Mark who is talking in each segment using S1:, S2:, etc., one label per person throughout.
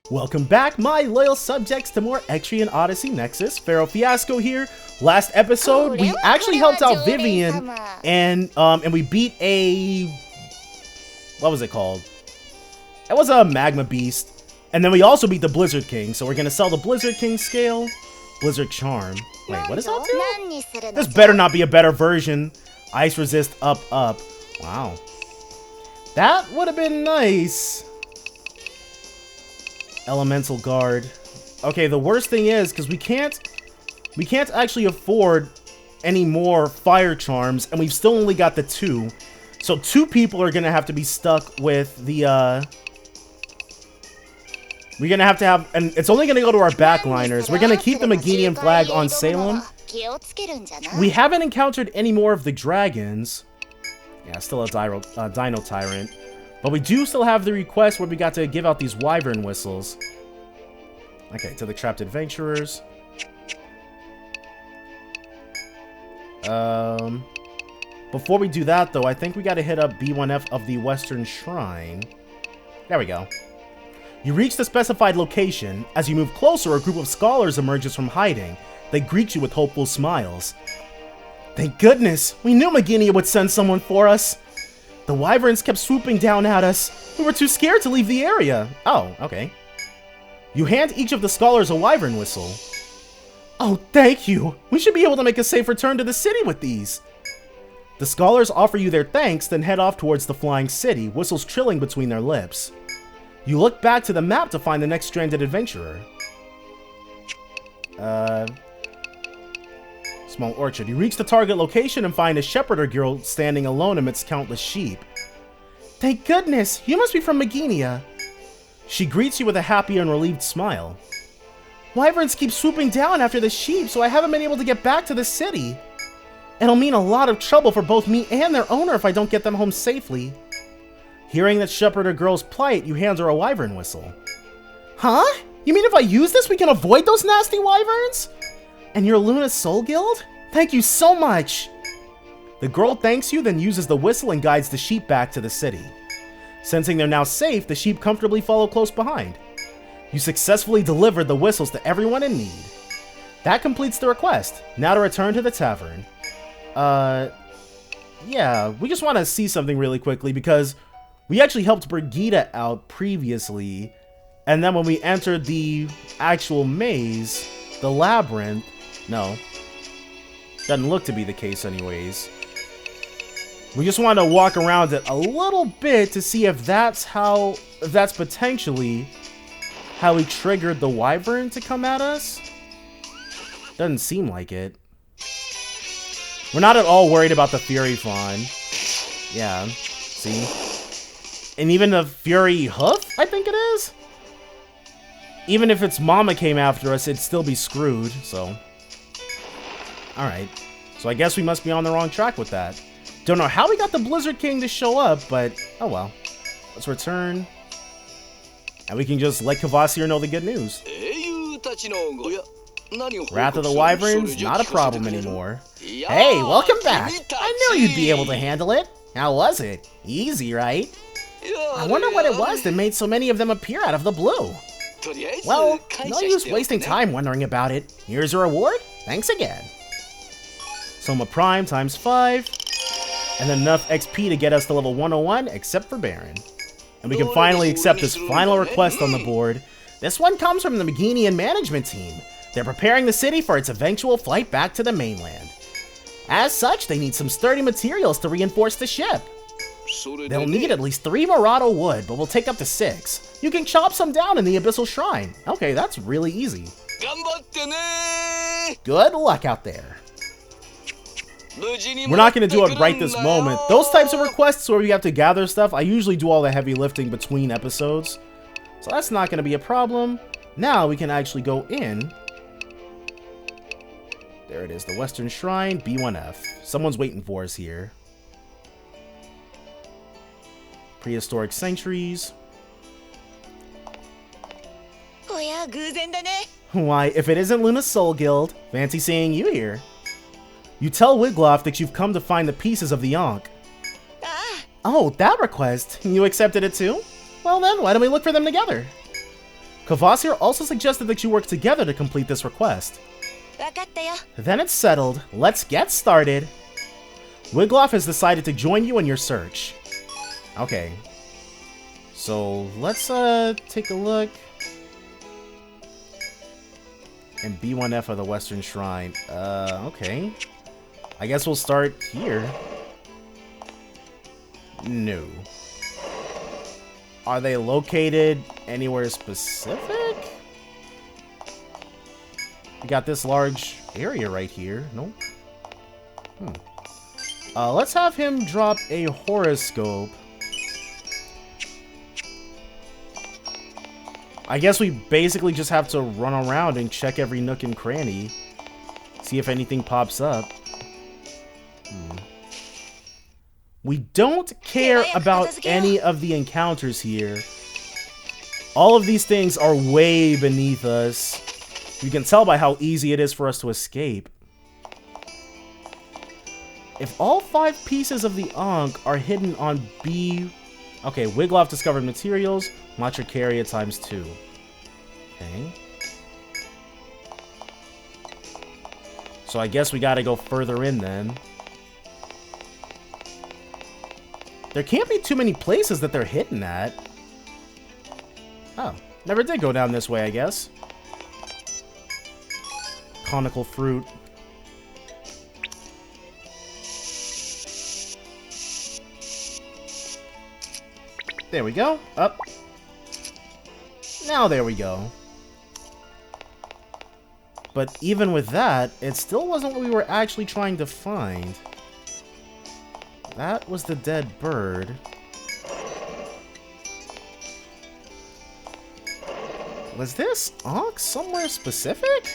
S1: Welcome back, my loyal subjects, to more Etrian Odyssey Nexus. Pharaoh Fiasco here. Last episode, we actually helped out Vivian, and we beat a... what was it called? It was a magma beast. And then we also beat the Blizzard King, so we're gonna sell the Blizzard King scale. Blizzard Charm. Wait, what is that do? This better not be a better version. Ice resist up, up. Wow. That would have been nice. Elemental guard. Okay, the worst thing is because we can't actually afford any more fire charms, and we've still only got the 2. So 2 people are gonna have to be stuck with the we're gonna have to have, and it's only gonna go to our backliners. We're gonna keep the Meginian flag on Salem. We haven't encountered any more of the dragons. Yeah, still a Dino Tyrant. But we do still have the request where we got to give out these wyvern whistles. Okay, to the trapped adventurers. Before we do that, though, I think we got to hit up B1F of the Western Shrine. There we go. You reach the specified location. As you move closer, a group of scholars emerges from hiding. They greet you with hopeful smiles. Thank goodness! We knew Meginia would send someone for us! The wyverns kept swooping down at us. We were too scared to leave the area. Oh, okay. You hand each of the scholars a wyvern whistle. Oh, thank you! We should be able to make a safe return to the city with these! The scholars offer you their thanks, then head off towards the flying city, whistles trilling between their lips. You look back to the map to find the next stranded adventurer. Small orchard. You reach the target location and find a Shepherd girl standing alone amidst countless sheep. Thank goodness! You must be from Meginia. She greets you with a happy and relieved smile. Wyverns keep swooping down after the sheep, so I haven't been able to get back to the city. It'll mean a lot of trouble for both me and their owner if I don't get them home safely. Hearing that Shepherd girl's plight, you hand her a wyvern whistle. Huh? You mean if I use this, we can avoid those nasty wyverns? And you're Luna's Soul Guild? Thank you so much! The girl thanks you, then uses the whistle and guides the sheep back to the city. Sensing they're now safe, the sheep comfortably follow close behind. You successfully delivered the whistles to everyone in need. That completes the request. Now to return to the tavern. Yeah, we just want to see something really quickly because we actually helped Brigida out previously, and then when we entered the actual maze, the labyrinth, no, doesn't look to be the case anyways. We just want to walk around it a little bit to see if that's potentially how we triggered the wyvern to come at us. Doesn't seem like it. We're not at all worried about the Fury Fawn. Yeah, see? And even the Fury Hoof, I think it is? Even if its mama came after us, it'd still be screwed, so. Alright. So I guess we must be on the wrong track with that. Don't know how we got the Blizzard King to show up, but oh well. Let's return. And we can just let Kvasir know the good news. Wrath of the Wyverns, not a problem anymore. Hey, welcome back! I knew you'd be able to handle it. How was it? Easy, right? I wonder what it was that made so many of them appear out of the blue. Well, no use wasting time wondering about it. Here's your reward. Thanks again. Soma Prime times 5. And then enough XP to get us to level 101, except for Baron. And we can finally accept this final request on the board. This one comes from the Meginian management team. They're preparing the city for its eventual flight back to the mainland. As such, they need some sturdy materials to reinforce the ship. They'll need at least 3 Murado wood, but we'll take up to 6. You can chop some down in the Abyssal Shrine. Okay, that's really easy. Good luck out there. We're not going to do it right this moment. Those types of requests where we have to gather stuff, I usually do all the heavy lifting between episodes. So that's not going to be a problem. Now we can actually go in. There it is, the Western Shrine, B1F. Someone's waiting for us here. Prehistoric Centuries. Why, if it isn't Luna's Soul Guild, fancy seeing you here. You tell Wigloff that you've come to find the pieces of the ankh. Oh, that request. You accepted it too? Well then, why don't we look for them together? Kvasir also suggested that you work together to complete this request. Then it's settled. Let's get started. Wiglaf has decided to join you in your search. Okay. So, let's take a look. And B1F of the Western Shrine. Okay. I guess we'll start here. No. Are they located anywhere specific? We got this large area right here. Nope. Let's have him drop a horoscope. I guess we basically just have to run around and check every nook and cranny. See if anything pops up. We don't care about any of the encounters here. All of these things are way beneath us. You can tell by how easy it is for us to escape. If all 5 pieces of the ankh are hidden on B... Okay, Wiglaf discovered materials. Matricaria times 2. Okay. So I guess we gotta go further in then. There can't be too many places that they're hidden at. Oh, never did go down this way, I guess. Conical fruit. There we go. Up. Now there we go. But even with that, it still wasn't what we were actually trying to find. That was the dead bird. Was this ankh somewhere specific?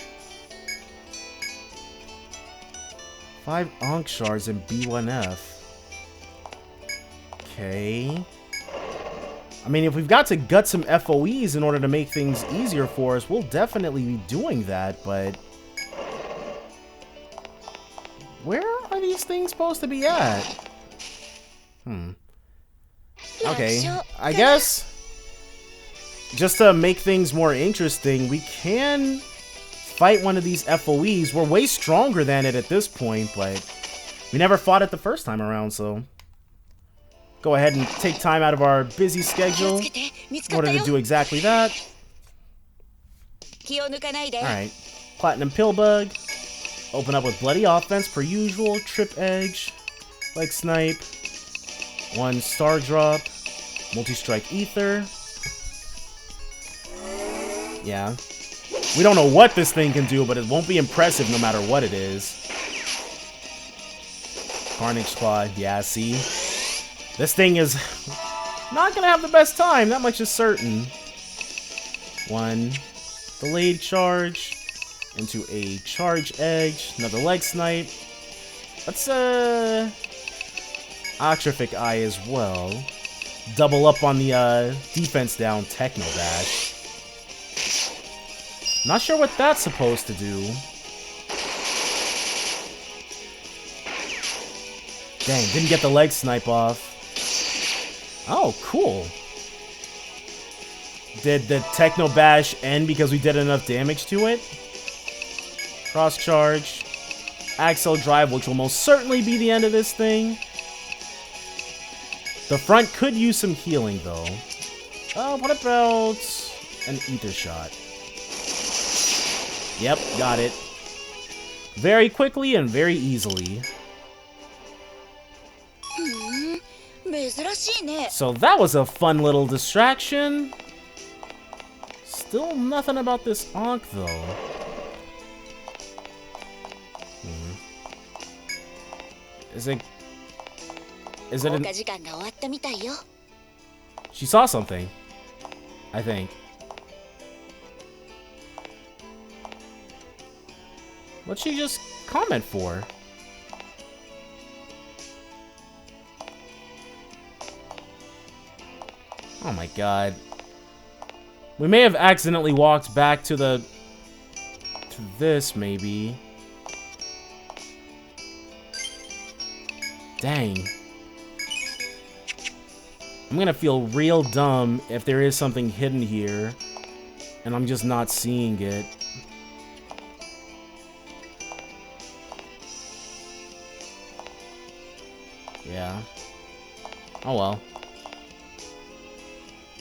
S1: 5 ankh shards in B1F. Okay. I mean, if we've got to gut some FOEs in order to make things easier for us, we'll definitely be doing that, but... where are these things supposed to be at? Okay, I guess... just to make things more interesting, we can fight one of these FOEs. We're way stronger than it at this point, but we never fought it the first time around, so... go ahead and take time out of our busy schedule in order to do exactly that. Alright. Platinum Pillbug. Open up with Bloody Offense per usual. Trip Edge. Leg Snipe. 1 Star Drop. Multi-Strike Ether. Yeah. We don't know what this thing can do, but it won't be impressive no matter what it is. Carnage Claw. Yeah, see? This thing is not gonna have the best time, that much is certain. 1 delayed charge into a charge edge, another leg snipe. Let's Atrophic Eye as well. Double up on the defense down Techno Bash. Not sure what that's supposed to do. Dang, didn't get the leg snipe off. Oh, cool. Did the Techno Bash end because we did enough damage to it? Cross Charge. Axel Drive, which will most certainly be the end of this thing. The front could use some healing, though. What about an Ether Shot? Yep, got it. Very quickly and very easily. So that was a fun little distraction. Still nothing about this ankh, though. Is it an... She saw something, I think. What'd she just comment for? Oh my god. We may have accidentally walked back to the... to this, maybe. Dang. I'm gonna feel real dumb if there is something hidden here. And I'm just not seeing it. Yeah. Oh well.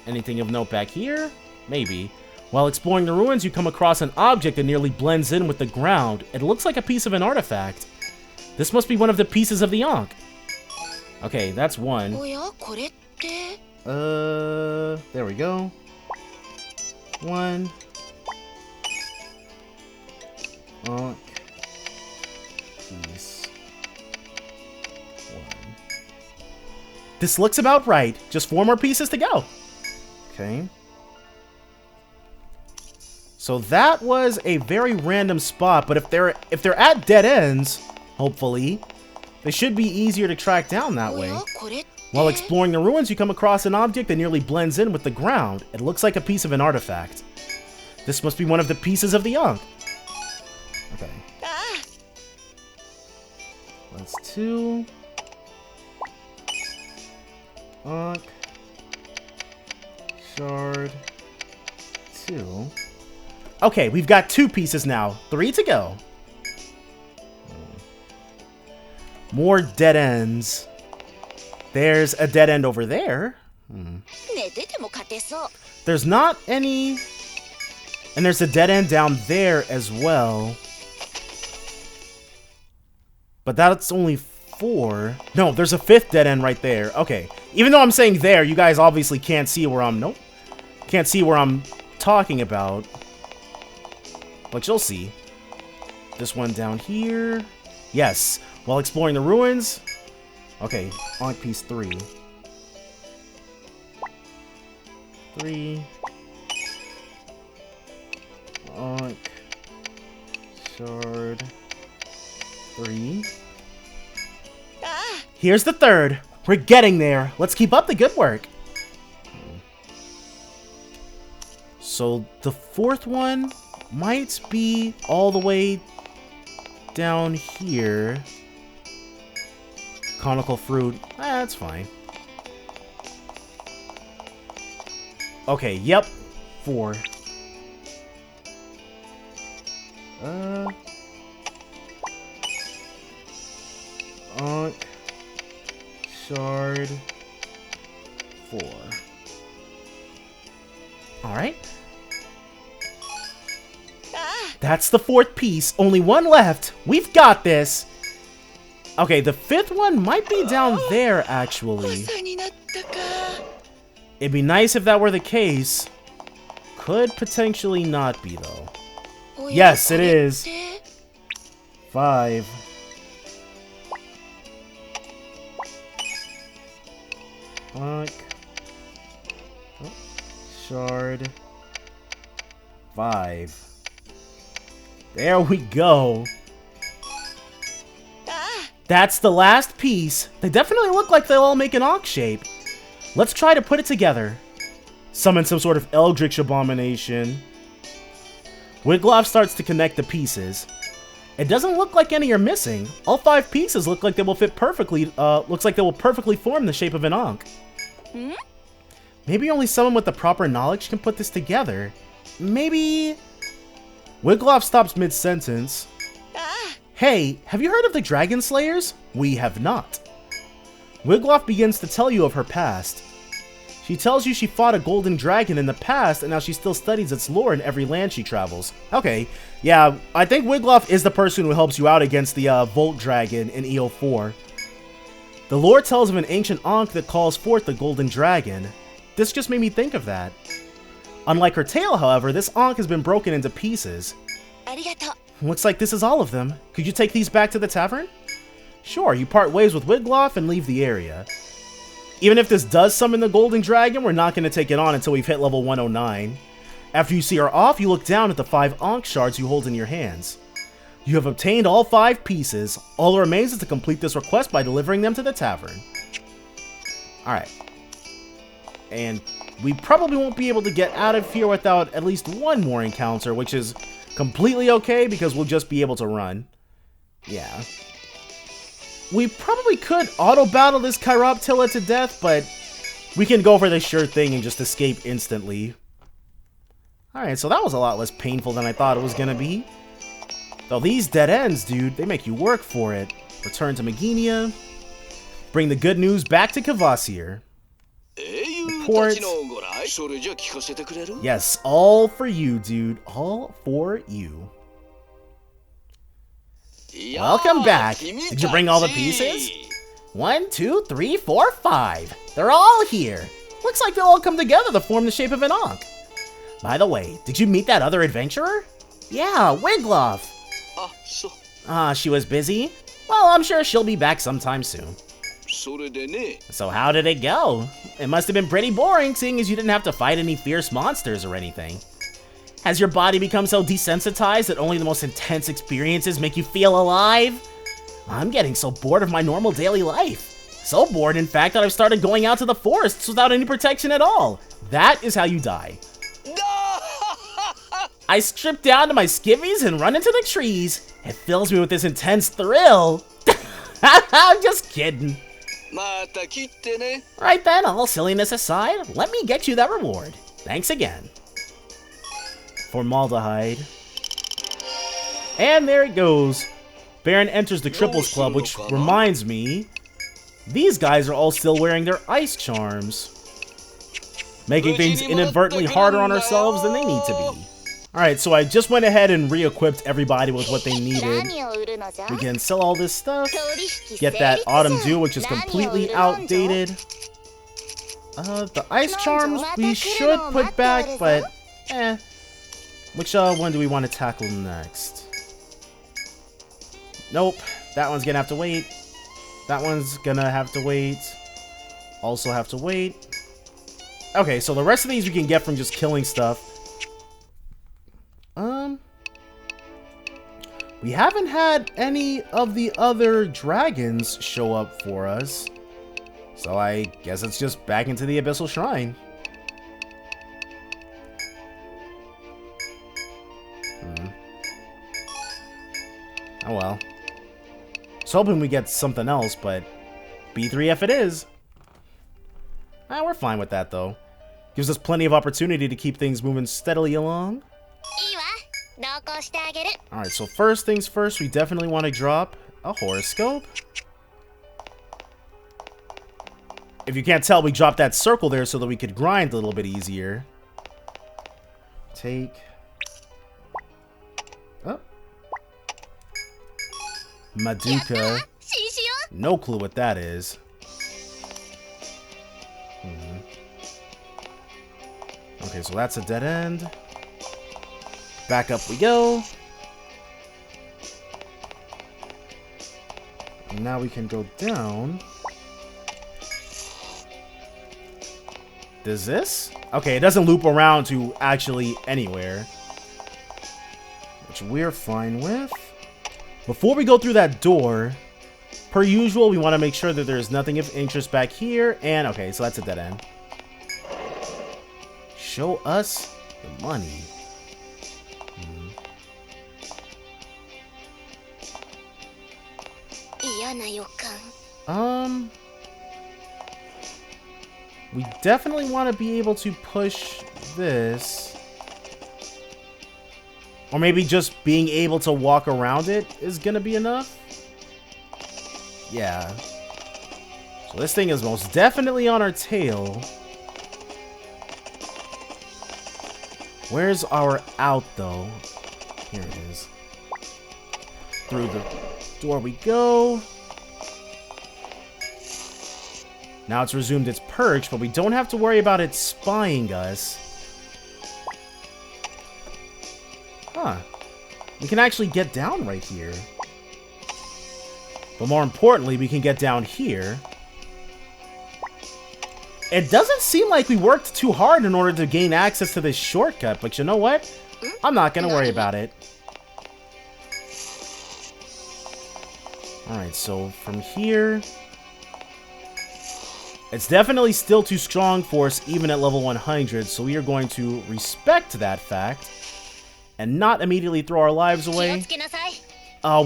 S1: Anything of note back here? Maybe. While exploring the ruins, you come across an object that nearly blends in with the ground. It looks like a piece of an artifact. This must be one of the pieces of the ankh. Okay, that's one. There we go. One. Ankh. Piece. One. This looks about right. Just 4 more pieces to go. Okay. So that was a very random spot, but if they're at dead ends, hopefully, they should be easier to track down that way. While exploring the ruins, you come across an object that nearly blends in with the ground. It looks like a piece of an artifact. This must be one of the pieces of the ankh. Okay. That's 2. Ankh. Shard. 2. Okay, we've got 2 pieces now. 3 to go. More dead ends. There's a dead end over there. There's not any... And there's a dead end down there as well. But that's only 4. No, there's a 5th dead end right there. Okay. Even though I'm saying there, you guys obviously can't see where I'm... Nope. Can't see where I'm talking about. But you'll see. This one down here. Yes. While exploring the ruins. Okay. Ankh piece 3. 3. Ankh. Shard. 3. Here's the 3rd. We're getting there. Let's keep up the good work. So the 4th one might be all the way down here. Conical fruit. That's fine. Okay, yep. 4. Ankh. Shard. 4. Alright. That's the 4th piece. Only 1 left. We've got this. Okay, the 5th one might be down there, actually. It'd be nice if that were the case. Could potentially not be, though. Yes, it is. 5. Fuck. Oh, shard. 5. There we go. That's the last piece. They definitely look like they'll all make an ankh shape. Let's try to put it together. Summon some sort of eldritch abomination. Wiglaf starts to connect the pieces. It doesn't look like any are missing. All 5 pieces look like they will fit perfectly. Looks like they will perfectly form the shape of an ankh. Maybe only someone with the proper knowledge can put this together. Maybe... Wiglaf stops mid-sentence. Hey, have you heard of the Dragon Slayers? We have not. Wiglaf begins to tell you of her past. She tells you she fought a golden dragon in the past, and now she still studies its lore in every land she travels. Okay, yeah, I think Wiglaf is the person who helps you out against the Volt Dragon in EO4. The lore tells of an ancient ankh that calls forth the golden dragon. This just made me think of that. Unlike her tail, however, this ankh has been broken into pieces. Looks like this is all of them. Could you take these back to the tavern? Sure, you part ways with Wiglaf and leave the area. Even if this does summon the golden dragon, we're not going to take it on until we've hit level 109. After you see her off, you look down at the 5 ankh shards you hold in your hands. You have obtained all 5 pieces. All that remains is to complete this request by delivering them to the tavern. Alright. And we probably won't be able to get out of here without at least 1 more encounter, which is completely okay because we'll just be able to run. Yeah. We probably could auto-battle this Chiroptila to death, but we can go for the sure thing and just escape instantly. Alright, so that was a lot less painful than I thought it was gonna be. Though these dead ends, dude, they make you work for it. Return to Meginia. Bring the good news back to Kvasir. Report. Yes, all for you, dude. All for you. Welcome back. Did you bring all the pieces? 1, 2, 3, 4, 5. They're all here. Looks like they'll all come together to form the shape of an ankh. By the way, did you meet that other adventurer? Yeah, Wigloff. She was busy? Well, I'm sure she'll be back sometime soon. So how did it go? It must have been pretty boring, seeing as you didn't have to fight any fierce monsters or anything. Has your body become so desensitized that only the most intense experiences make you feel alive? I'm getting so bored of my normal daily life. So bored, in fact, that I've started going out to the forests without any protection at all. That is how you die. I strip down to my skivvies and run into the trees. It fills me with this intense thrill. I'm just kidding. Right then, all silliness aside, let me get you that reward. Thanks again. Formaldehyde. And there it goes. Baron enters the Triples Club, which reminds me, these guys are all still wearing their ice charms. Making things inadvertently harder on ourselves than they need to be. Alright, so I just went ahead and re-equipped everybody with what they needed. We can sell all this stuff. Get that Autumn Dew, which is completely outdated. The ice charms we should put back, but which one do we want to tackle next? Nope, that one's gonna have to wait. That one's gonna have to wait. Also have to wait. Okay, so the rest of these we can get from just killing stuff. We haven't had any of the other dragons show up for us. So I guess it's just back into the Abyssal Shrine. Oh well. I was hoping we get something else, but B3F it is. We're fine with that though. Gives us plenty of opportunity to keep things moving steadily along. Alright, so first things first, we definitely want to drop a horoscope. If you can't tell, we dropped that circle there so that we could grind a little bit easier. Take. Oh. Madoka. No clue what that is. Okay, so that's a dead end. Back up we go. And now we can go down. Does this? Okay, it doesn't loop around to actually anywhere. Which we're fine with. Before we go through that door, per usual, we want to make sure that there's nothing of interest back here. And, okay, so that's a dead end. Show us the money. We definitely want to be able to push this. Or maybe just being able to walk around it is going to be enough. Yeah. So this thing is most definitely on our tail. Where's our out, though? Here it is. Through the door we go. Now it's resumed its perch, but we don't have to worry about it spying us. Huh. We can actually get down right here. But more importantly, we can get down here. It doesn't seem like we worked too hard in order to gain access to this shortcut, but you know what? I'm not going to worry about it. Alright, so from here... It's definitely still too strong for us, even at level 100, so we are going to respect that fact and not immediately throw our lives away.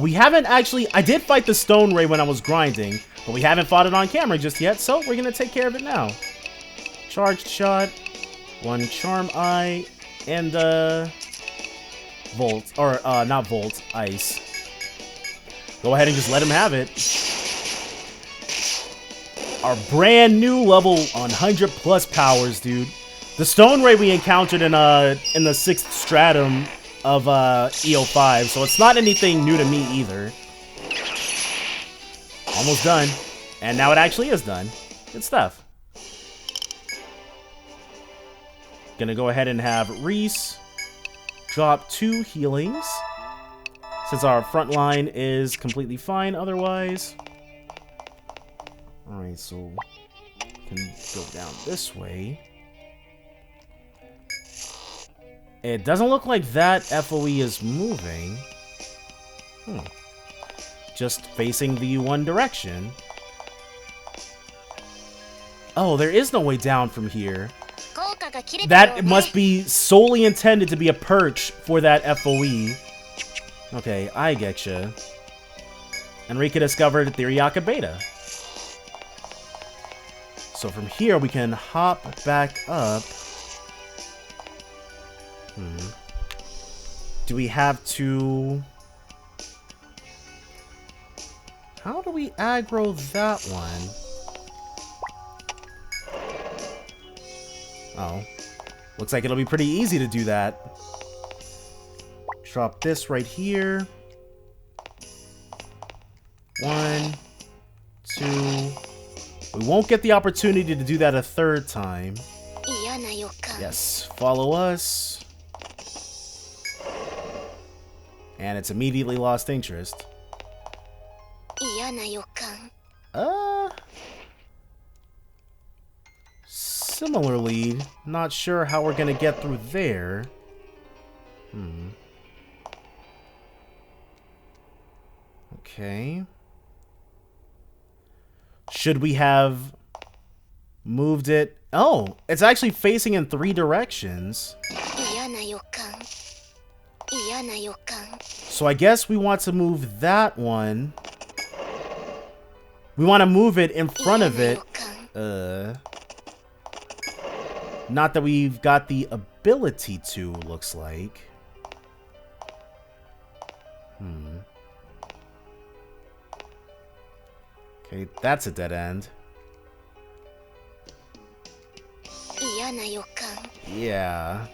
S1: We haven't actually... I did fight the Stone Ray when I was grinding, but we haven't fought it on camera just yet, so we're going to take care of it now. Charged shot, 1 Charm Eye, and Volt, or not Volt, Ice. Go ahead and just let him have it. Our brand new level 100 plus powers, dude. The Stone Ray we encountered in the 6th stratum of EO5, so it's not anything new to me either. Almost done. And now it actually is done. Good stuff. Gonna go ahead and have Reese drop 2 healings, since our front line is completely fine otherwise. Alright, so we can go down this way. It doesn't look like that FOE is moving. Just facing the one direction. Oh, there is no way down from here. That must be solely intended to be a perch for that FOE. Okay, I getcha. Enrica discovered Theriaka Beta. So from here we can hop back up. Do we have to... How do we aggro that one? Oh. Looks like it'll be pretty easy to do that. Drop this right here. 1, 2. We won't get the opportunity to do that a 3rd time. Yes, follow us. And it's immediately lost interest. Similarly, not sure how we're gonna get through there. Okay. Should we have moved it? Oh, it's actually facing in 3 directions. So I guess we want to move that one. We want to move it in front of it. Not that we've got the ability to, looks like. Okay, that's a dead end. Yeah.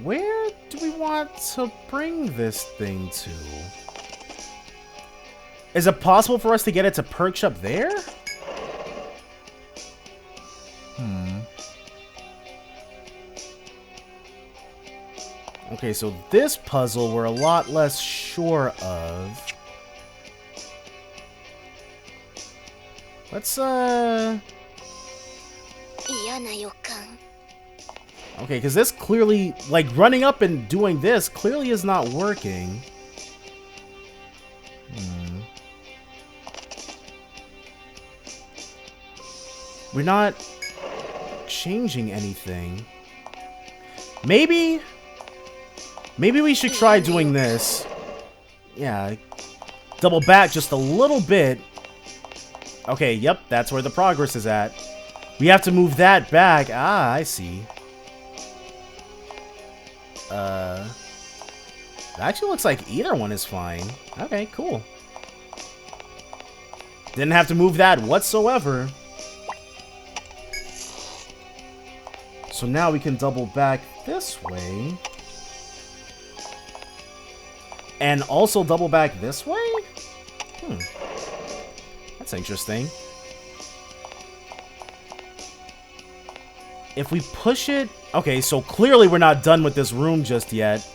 S1: Where do we want to bring this thing to? Is it possible for us to get it to perch up there? Okay, so this puzzle we're a lot less sure of. Let's, Okay, because this clearly, like, running up and doing this clearly is not working. We're not changing anything. Maybe we should try doing this. Yeah, double back just a little bit. Okay, yep, that's where the progress is at. We have to move that back. Ah, I see. It actually looks like either one is fine. Okay, cool. Didn't have to move that whatsoever. So now we can double back this way. And also double back this way? That's interesting. If we push it... Okay, so clearly we're not done with this room just yet.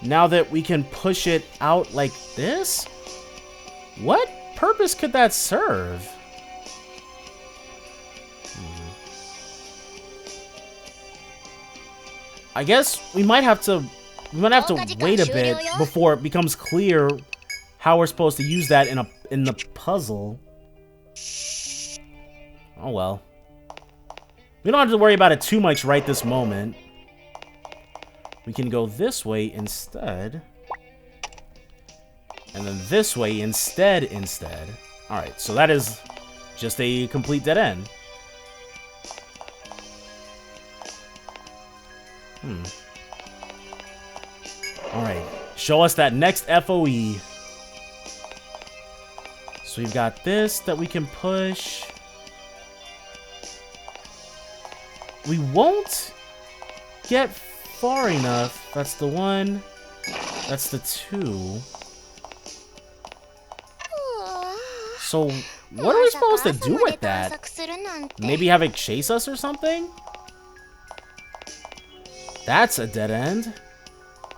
S1: Now that we can push it out like this? What purpose could that serve? I guess we might have to wait a bit before it becomes clear how we're supposed to use that in the puzzle. Oh well. We don't have to worry about it too much right this moment. We can go this way instead. And then this way instead. Alright, so that is just a complete dead end. Alright. Show us that next FOE. So we've got this that we can push. We won't get far enough. That's the 1. That's the 2. So, what are we supposed to do with that? Maybe have it chase us or something? That's a dead end.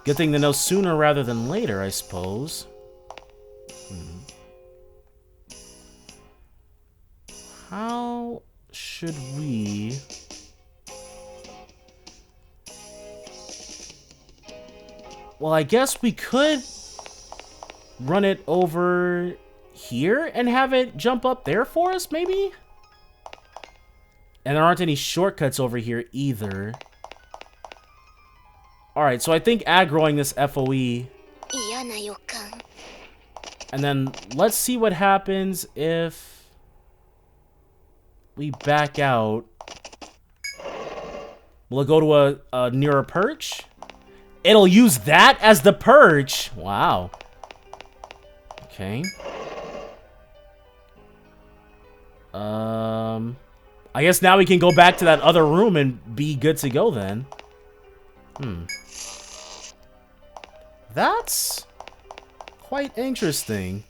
S1: Good thing to know sooner rather than later, I suppose. How should we... Well, I guess we could run it over here and have it jump up there for us, maybe? And there aren't any shortcuts over here either. Alright, so I think aggroing this FOE. And then let's see what happens if we back out. Will it go to a nearer perch? It'll use that as the perch. Wow. Okay. I guess now we can go back to that other room and be good to go then. That's quite interesting.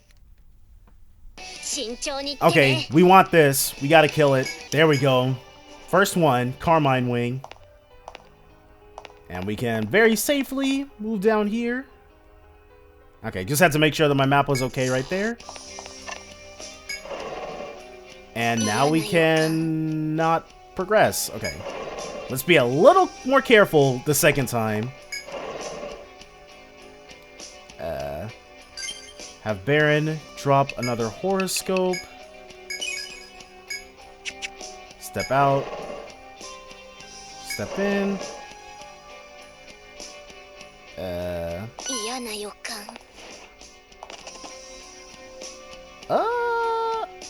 S1: Okay, we want this. We gotta kill it. There we go. First one, Carmine Wing. And we can very safely move down here. Okay, just had to make sure that my map was okay right there. And now we can not progress. Okay. Let's be a little more careful the second time. Have Baron drop another horoscope. Step out. Step in.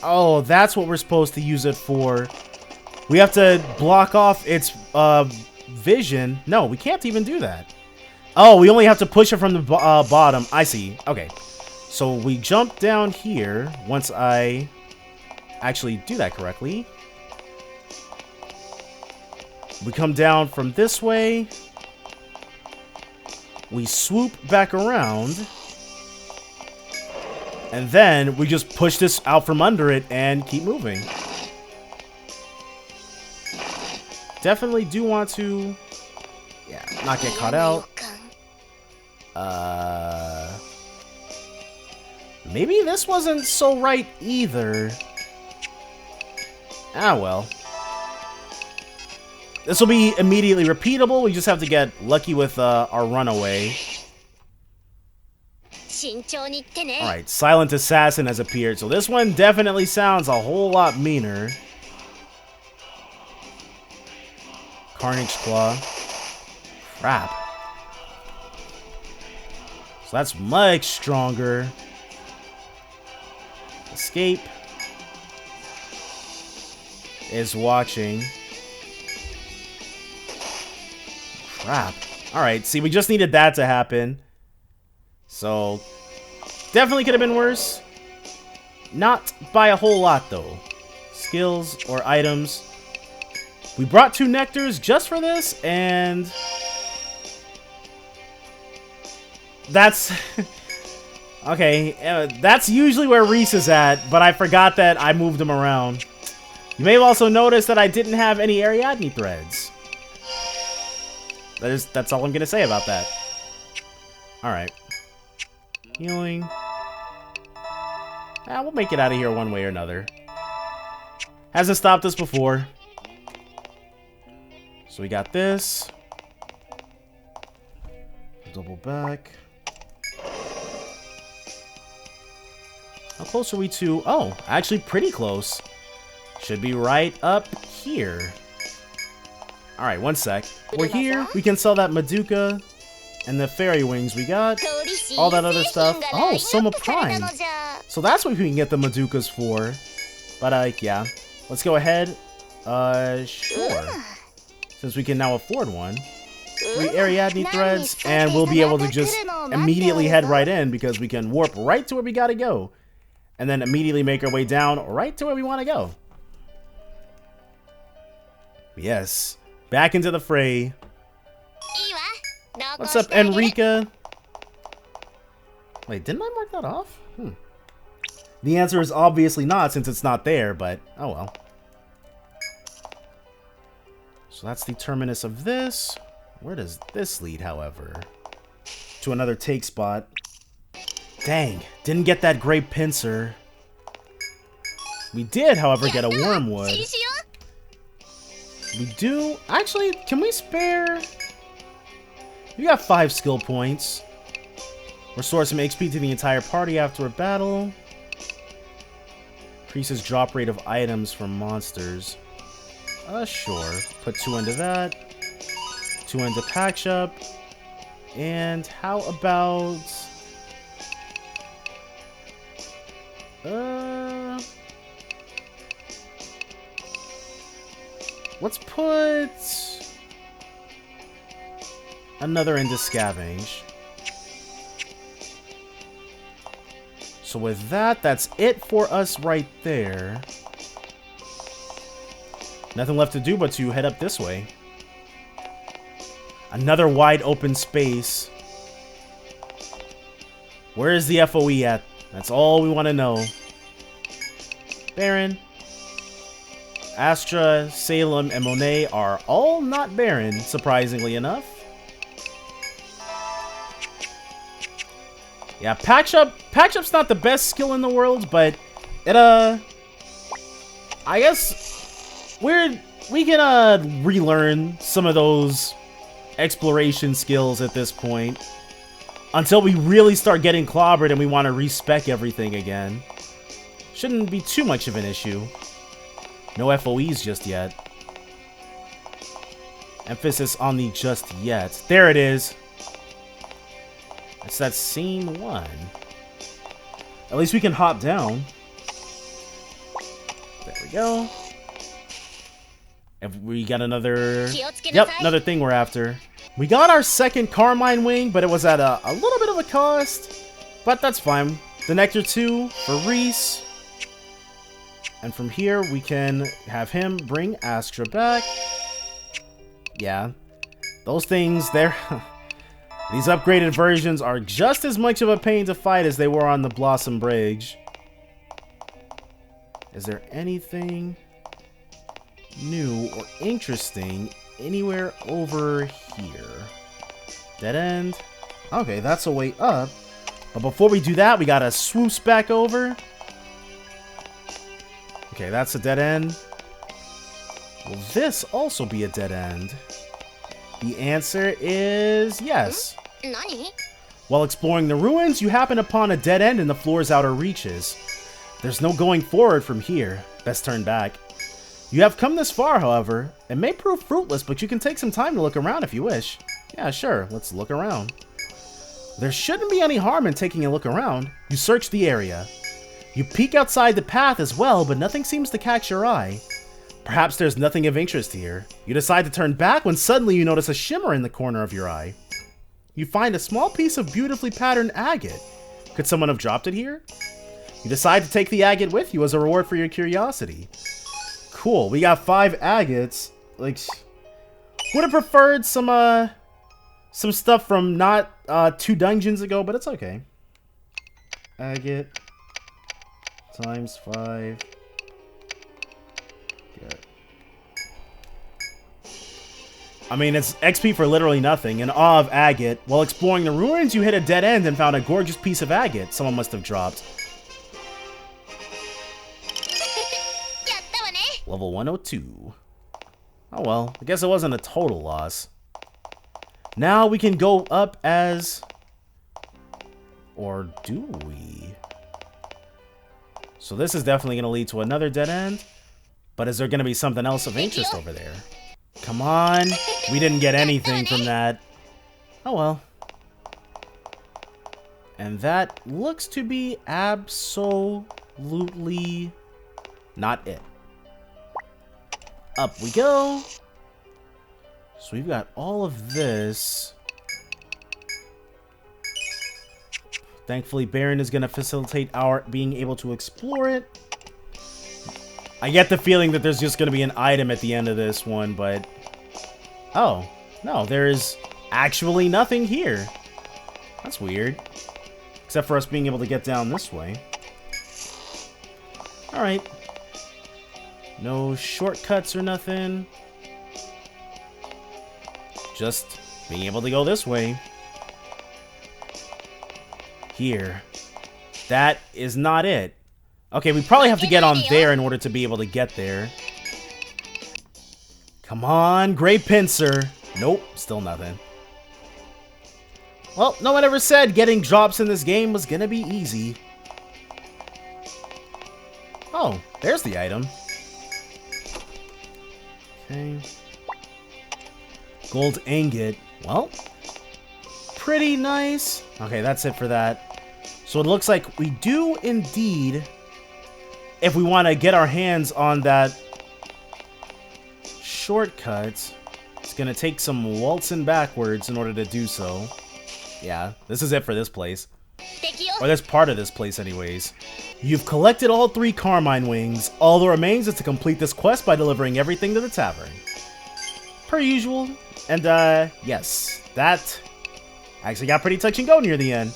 S1: Oh, that's what we're supposed to use it for. We have to block off its vision. No, we can't even do that. Oh, we only have to push it from the bottom. I see. Okay. So we jump down here once I actually do that correctly. We come down from this way. We swoop back around. And then we just push this out from under it and keep moving. Definitely do want to, yeah, not get caught out. Maybe this wasn't so right either. Ah, well. This will be immediately repeatable. We just have to get lucky with our runaway. Alright, Silent Assassin has appeared, so this one definitely sounds a whole lot meaner. Carnage Claw. Crap. So that's much stronger. Escape is watching. Crap. Alright, see, we just needed that to happen. So, definitely could have been worse. Not by a whole lot, though. Skills or items. We brought 2 nectars just for this, and that's... okay, that's usually where Reese is at, but I forgot that I moved him around. You may have also noticed that I didn't have any Ariadne threads. That's all I'm going to say about that. Alright. Healing. We'll make it out of here one way or another. Hasn't stopped us before. So we got this. Double back. How close are we to... oh, actually pretty close. Should be right up here. Alright, one sec. We're here. We can sell that Madoka and the fairy wings we got. All that other stuff. Oh, Soma Prime. So that's what we can get the Madokas for. But, yeah. Let's go ahead. Sure. Since we can now afford one. 3 Ariadne threads, and we'll be able to just immediately head right in because we can warp right to where we gotta go. And then immediately make our way down right to where we want to go. Yes. Back into the fray. What's up, Enrica? Wait, didn't I mark that off? The answer is obviously not, since it's not there, but oh well. So that's the terminus of this. Where does this lead, however? To another take spot. Dang, didn't get that great pincer. We did, however, get a wormwood. We do... Actually, can we spare... We got 5 skill points. Restore some XP to the entire party after a battle. Increases drop rate of items from monsters. Sure. Put 2 into that. 2 into pack shop. And how about... Let's put another into scavenge. So with that, that's it for us right there. Nothing left to do but to head up this way. Another wide open space. Where is the FOE at? That's all we want to know. Baron. Astra, Salem, and Monet are all not barren, surprisingly enough. Yeah, Packshop's not the best skill in the world, but it, I guess we can, relearn some of those exploration skills at this point. Until we really start getting clobbered and we want to respec everything again. Shouldn't be too much of an issue. No FOEs just yet. Emphasis on the just yet. There it is. It's that same one. At least we can hop down. There we go. And we got another... Yep, another thing we're after. We got our second Carmine wing, but it was at a little bit of a cost. But that's fine. The Nectar 2 for Reese. And from here, we can have him bring Astra back. Yeah. Those things, they're... These upgraded versions are just as much of a pain to fight as they were on the Blossom Bridge. Is there anything new or interesting anywhere over here? Dead end. Okay, that's a way up. But before we do that, we gotta swoosh back over. Okay, that's a dead end. Will this also be a dead end? The answer is yes. While exploring the ruins, you happen upon a dead end in the floor's outer reaches. There's no going forward from here. Best turn back. You have come this far, however. It may prove fruitless, but you can take some time to look around if you wish. Yeah, sure. Let's look around. There shouldn't be any harm in taking a look around. You search the area. You peek outside the path as well, but nothing seems to catch your eye. Perhaps there's nothing of interest here. You decide to turn back when suddenly you notice a shimmer in the corner of your eye. You find a small piece of beautifully patterned agate. Could someone have dropped it here? You decide to take the agate with you as a reward for your curiosity. Cool, we got 5 agates. Like, would have preferred some stuff from not 2 dungeons ago, but it's okay. Agate times 5. I mean, it's XP for literally nothing. In awe of agate. While exploring the ruins, you hit a dead end and found a gorgeous piece of agate someone must have dropped. Level 102. Oh well, I guess it wasn't a total loss. Now we can go up as... Or do we? So this is definitely going to lead to another dead end. But is there going to be something else of interest over there? Come on. We didn't get anything from that. Oh well. And that looks to be absolutely not it. Up we go. So we've got all of this. Thankfully, Baron is going to facilitate our being able to explore it. I get the feeling that there's just going to be an item at the end of this one, but... Oh, no, there's actually nothing here. That's weird. Except for us being able to get down this way. Alright. No shortcuts or nothing. Just being able to go this way. Here. That is not it. Okay, we probably have to get on there in order to be able to get there. Come on, Great Pincer. Nope, still nothing. Well, no one ever said getting drops in this game was gonna be easy. Oh, there's the item. Okay. Gold ingot. Well, pretty nice. Okay, that's it for that. So it looks like we do indeed, if we want to get our hands on that shortcut, it's going to take some waltzing backwards in order to do so. Yeah, this is it for this place. Or this part of this place anyways. You've collected all 3 carmine wings. All that remains is to complete this quest by delivering everything to the tavern. Per usual. And yes, that actually got pretty touch and go near the end.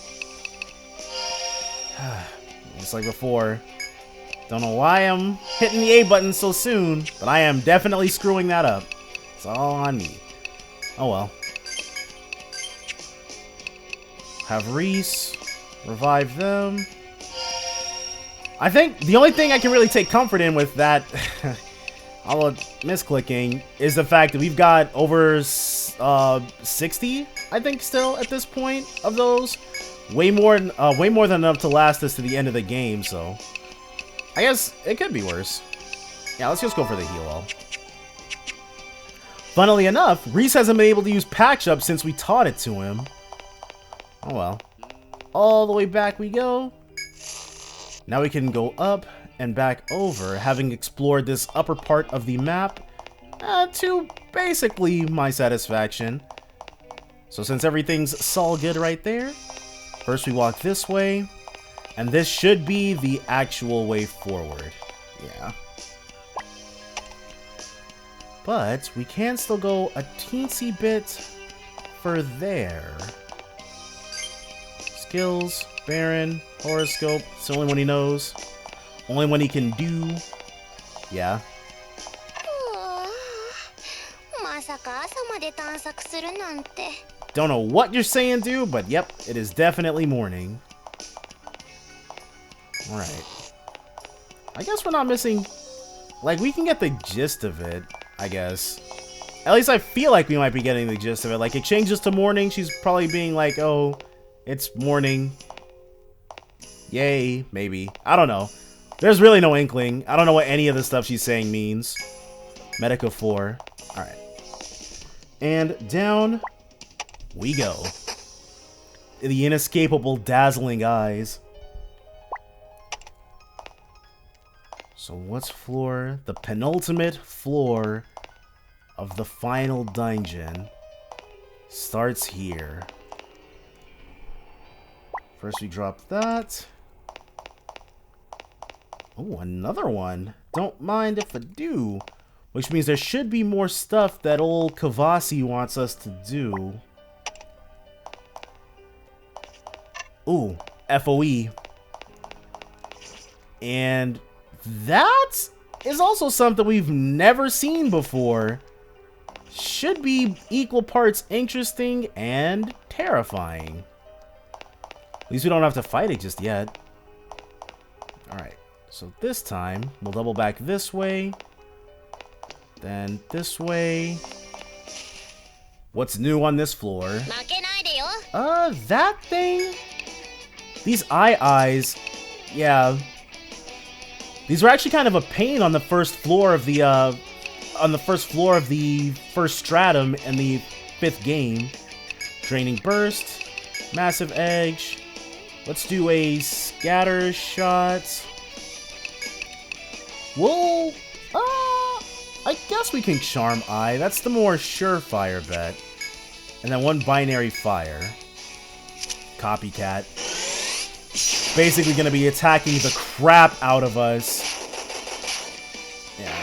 S1: Just like before. Don't know why I'm hitting the A button so soon, but I am definitely screwing that up. It's all on me. Oh well. Have Reese revive them. I think the only thing I can really take comfort in with that all of misclicking is the fact that we've got over 60, I think, still at this point of those. Way more than enough to last us to the end of the game, so I guess it could be worse. Yeah, let's just go for the heal-all. Funnily enough, Reese hasn't been able to use patch-up since we taught it to him. Oh well. All the way back we go. Now we can go up and back over, having explored this upper part of the map to basically my satisfaction. So since everything's all good right there, first we walk this way, and this should be the actual way forward. Yeah. But we can still go a teensy bit for there. Skills, Baron, horoscope, it's the only one he knows. Only one he can do. Yeah. Don't know what you're saying, dude, but yep, it is definitely morning. Alright. I guess we're not missing... Like, we can get the gist of it, I guess. At least I feel like we might be getting the gist of it. Like, it changes to morning, she's probably being like, oh, it's morning. Yay, maybe. I don't know. There's really no inkling. I don't know what any of the stuff she's saying means. Medica 4. Alright. And down we go. The inescapable dazzling eyes. So what's floor? The penultimate floor of the final dungeon starts here. First we drop that. Oh, another one. Don't mind if I do. Which means there should be more stuff that old Kavasi wants us to do. Ooh, FOE. And that is also something we've never seen before. Should be equal parts interesting and terrifying. At least we don't have to fight it just yet. Alright, so this time we'll double back this way. Then this way. What's new on this floor? That thing? These eyes. Yeah. These were actually kind of a pain on the first floor of the first stratum in the 5th game. Draining Burst, Massive Edge. Let's do a scatter shot. We'll I I guess we can Charm Eye. That's the more surefire bet. And then one binary fire. Copycat. Basically gonna be attacking the crap out of us. Yeah.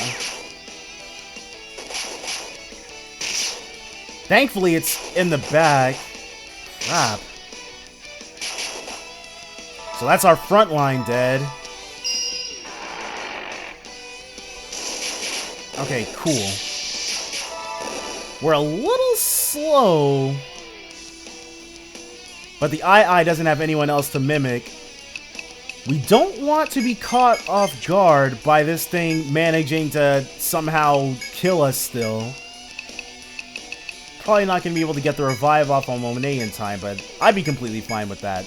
S1: Thankfully, it's in the back. Crap. So that's our front line dead. Okay, cool. We're a little slow. But the Eye doesn't have anyone else to mimic. We don't want to be caught off guard by this thing managing to somehow kill us still. Probably not going to be able to get the revive off on Monet in time, but I'd be completely fine with that.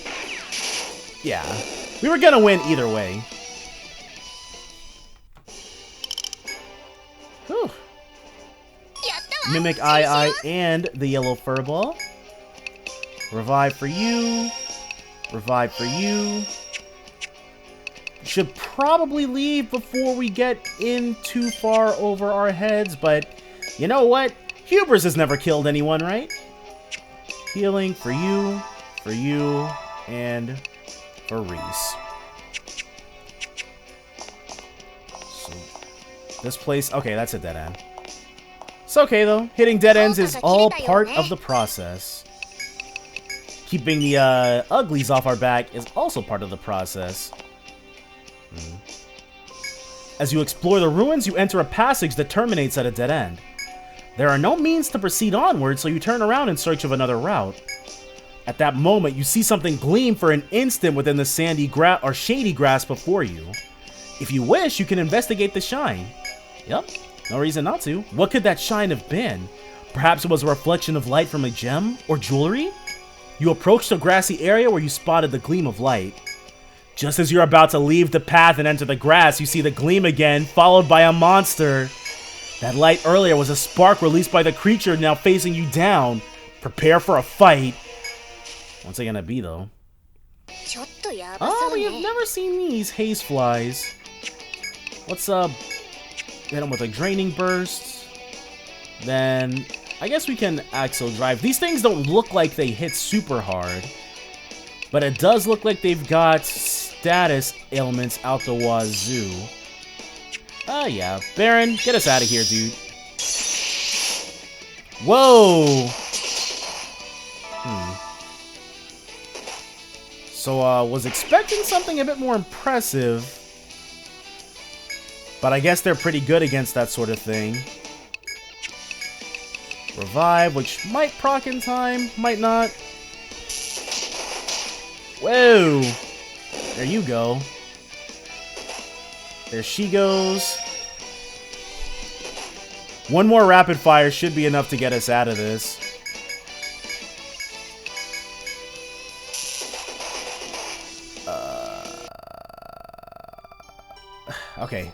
S1: Yeah. We were going to win either way. Whew. Mimic Eye and the yellow furball. Revive for you. Revive for you. Should probably leave before we get in too far over our heads, but you know what? Hubris has never killed anyone, right? Healing for you, and for Reese. So, this place... Okay, that's a dead end. It's okay, though. Hitting dead ends is all part of the process. Keeping the uglies off our back is also part of the process. As you explore the ruins, you enter a passage that terminates at a dead end. There are no means to proceed onward, so you turn around in search of another route. At that moment, you see something gleam for an instant within the sandy or shady grass before you. If you wish, you can investigate the shine. Yep, no reason not to. What could that shine have been? Perhaps it was a reflection of light from a gem or jewelry? You approach the grassy area where you spotted the gleam of light. Just as you're about to leave the path and enter the grass, you see the gleam again, followed by a monster. That light earlier was a spark released by the creature now facing you down. Prepare for a fight. What's it gonna be, though? Oh, we have never seen these haze flies. Let's, hit them with a draining burst. Then, I guess we can axial drive. These things don't look like they hit super hard. But it does look like they've got status ailments out the wazoo. Yeah. Baron, get us out of here, dude. Whoa! So, was expecting something a bit more impressive. But I guess they're pretty good against that sort of thing. Revive, which might proc in time, might not. Whoa! There you go. There she goes. One more rapid fire should be enough to get us out of this. Okay.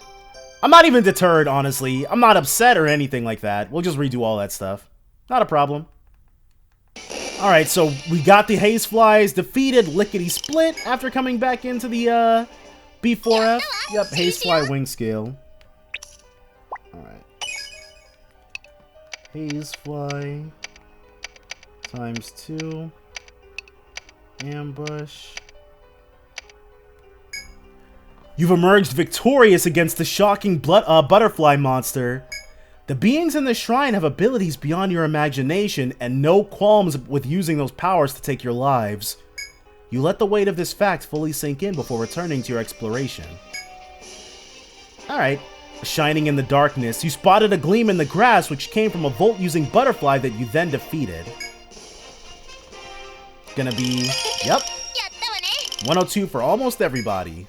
S1: I'm not even deterred, honestly. I'm not upset or anything like that. We'll just redo all that stuff. Not a problem. Alright, so we got the haze flies defeated lickety-split after coming back into the B4F. Yep, haze fly wing scale. Alright. Haze fly times 2. Ambush. You've emerged victorious against the shocking butterfly monster. The beings in the shrine have abilities beyond your imagination and no qualms with using those powers to take your lives. You let the weight of this fact fully sink in before returning to your exploration. Alright, shining in the darkness, you spotted a gleam in the grass which came from a volt-using butterfly that you then defeated. Gonna be, yep, 102 for almost everybody.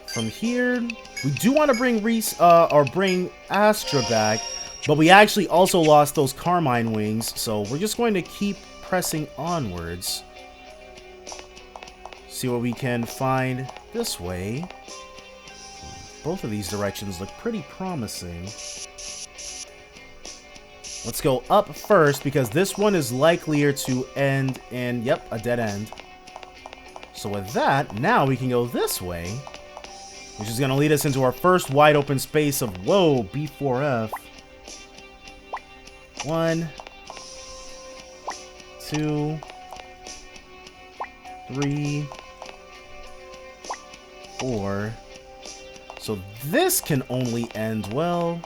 S1: From here, we do want to bring bring Astra back, but we actually also lost those Carmine wings, so we're just going to keep pressing onwards. See what we can find this way. Both of these directions look pretty promising. Let's go up first, because this one is likelier to end in, yep, a dead end. So with that, now we can go this way. which is going to lead us into our first wide open space of, whoa, B4F. 1, 2, 3, 4. So this can only end, well...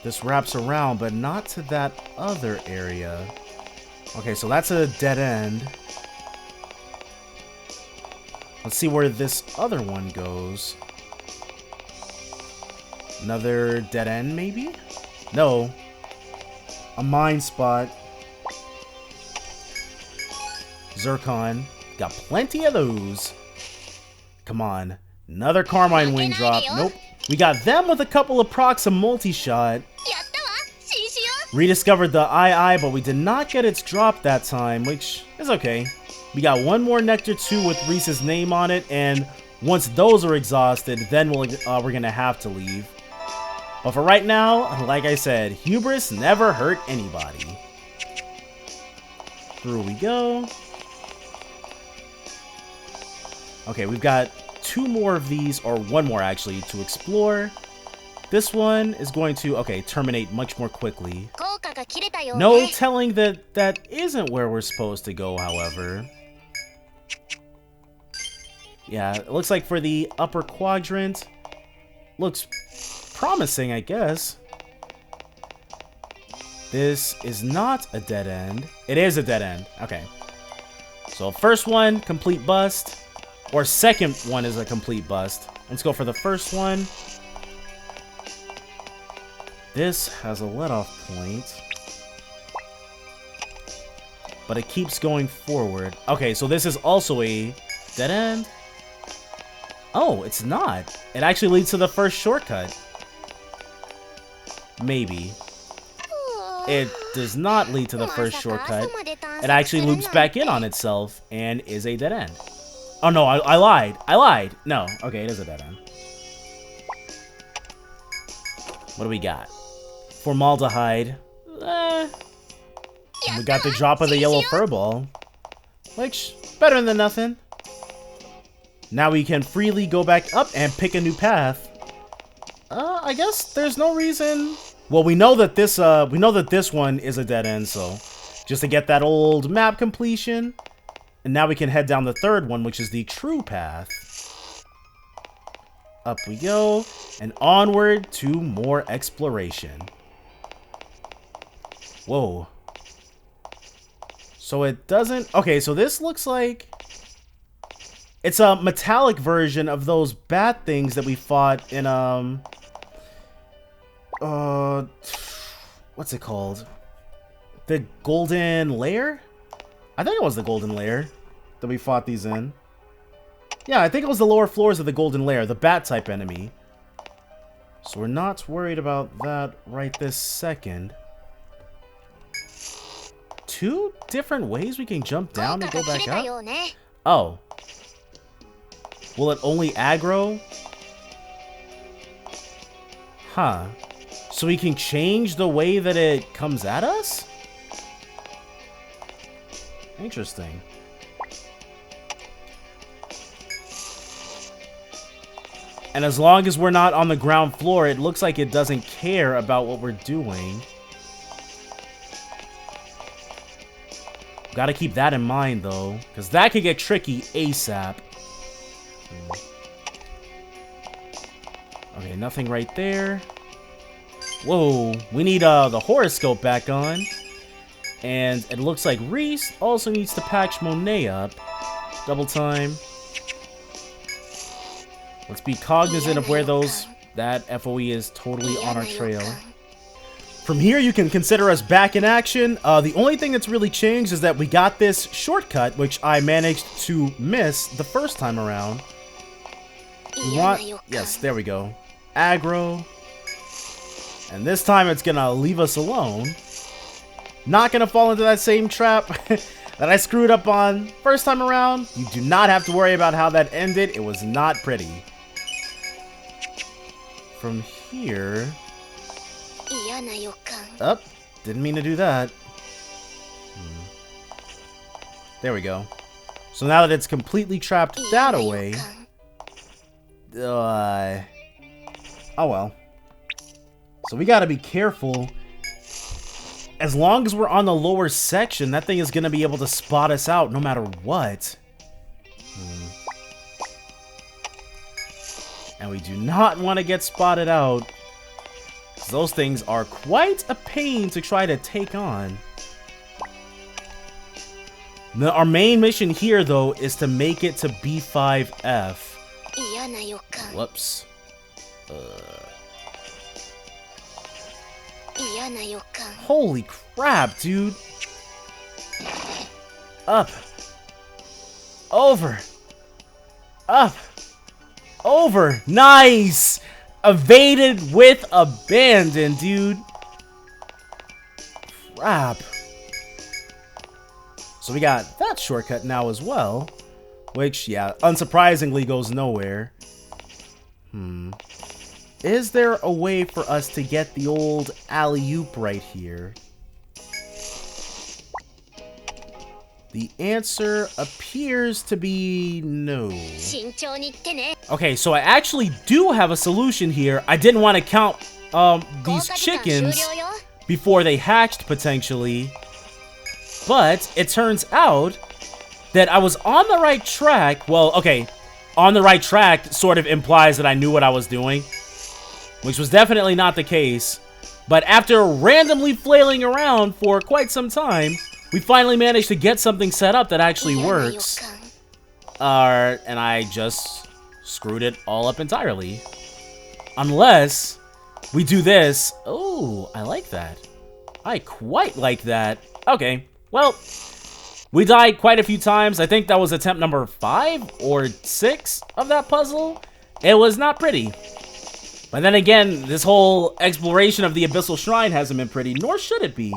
S1: This wraps around, but not to that other area. Okay, so that's a dead end. Let's see where this other one goes. Another dead end, maybe? No. A mine spot. Zircon. Got plenty of those. Come on. Another Carmine wing drop. Nope. We got them with a couple of procs of multi-shot. Rediscovered the II, but we did not get its drop that time, which is okay. We got one more Nectar 2 with Reese's name on it, and once those are exhausted, then we're gonna have to leave. But for right now, like I said, hubris never hurt anybody. Through we go. Okay, we've got 2 more of these, or 1 more actually, to explore. This one is going to, okay, terminate much more quickly. No telling that that isn't where we're supposed to go, however. Yeah, it looks like for the upper quadrant, looks promising, I guess. This is not a dead end. It is a dead end. Okay. So first one, complete bust. Or second one is a complete bust. Let's go for the first one. This has a let-off point. But it keeps going forward. Okay, so this is also a dead end. Oh, it's not. It actually leads to the first shortcut. Maybe. It does not lead to the first shortcut. It actually loops back in on itself and is a dead end. Oh no, I lied. I lied. No, okay, it is a dead end. What do we got? Formaldehyde. We got the drop of the yellow furball. Which, better than nothing. Now we can freely go back up and pick a new path. I guess there's no reason. Well, we know that this one is a dead end, so just to get that old map completion. And now we can head down the third one, which is the true path. Up we go, and onward to more exploration. Whoa. So it doesn't... Okay, so this looks like... It's a metallic version of those bat things that we fought in, what's it called? The Golden Lair? I think it was the Golden Lair that we fought these in. Yeah, I think it was the lower floors of the Golden Lair, the bat-type enemy. So we're not worried about that right this second. 2 different ways we can jump down and go back up? Oh. Will it only aggro? Huh. So we can change the way that it comes at us? Interesting. And as long as we're not on the ground floor, it looks like it doesn't care about what we're doing. Gotta keep that in mind, though, because that could get tricky ASAP. Okay, nothing right there. Whoa, we need the horoscope back on. And it looks like Reese also needs to patch Monet up. Double time. Let's be cognizant of where that FOE is totally on our trail. From here, you can consider us back in action. The only thing that's really changed is that we got this shortcut, which I managed to miss the first time around. We want... Yes, there we go. Aggro. And this time it's gonna leave us alone. Not gonna fall into that same trap that I screwed up on first time around. You do not have to worry about how that ended. It was not pretty. From here... Up. Didn't mean to do that. There we go. So now that it's completely trapped that away... oh well. So we gotta be careful. As long as we're on the lower section, that thing is gonna be able to spot us out no matter what. And we do not want to get spotted out. Those things are quite a pain to try to take on. Our main mission here, though, is to make it to B5F. Whoops. Holy crap, dude. Up. Over. Up. Over. Nice. Evaded with abandon, dude. Crap. So we got that shortcut now as well. Which, yeah, unsurprisingly goes nowhere. Is there a way for us to get the old alley-oop right here? The answer appears to be no. Okay, so I actually do have a solution here. I didn't want to count these chickens before they hatched, potentially. But it turns out that I was on the right track. Well, okay, on the right track sort of implies that I knew what I was doing, which was definitely not the case. But after randomly flailing around for quite some time, we finally managed to get something set up that actually works. And I just screwed it all up entirely. Unless we do this. Oh, I like that. I quite like that. Okay, well, we died quite a few times. I think that was attempt number 5 or 6 of that puzzle. It was not pretty. But then again, this whole exploration of the Abyssal Shrine hasn't been pretty, nor should it be.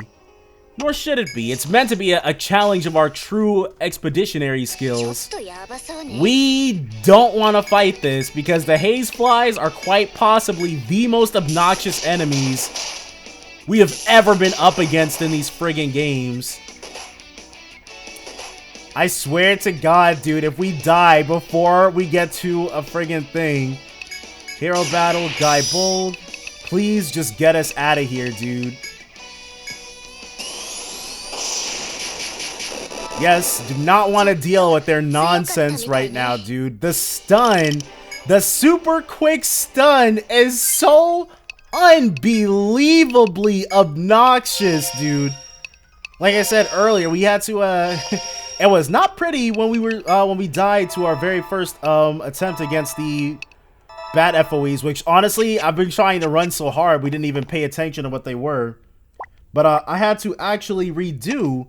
S1: Nor should it be. It's meant to be a challenge of our true expeditionary skills. We don't want to fight this because the haze flies are quite possibly the most obnoxious enemies we have ever been up against in these friggin' games. I swear to God, dude, if we die before we get to a friggin' thing, hero battle, guy bold, please just get us out of here, dude. Yes, do not want to deal with their nonsense right now, dude. The stun, the super quick stun is so unbelievably obnoxious, dude. Like I said earlier, we had to, it was not pretty when we died to our very first, attempt against the Bat FOEs, which honestly, I've been trying to run so hard, we didn't even pay attention to what they were. But, I had to actually redo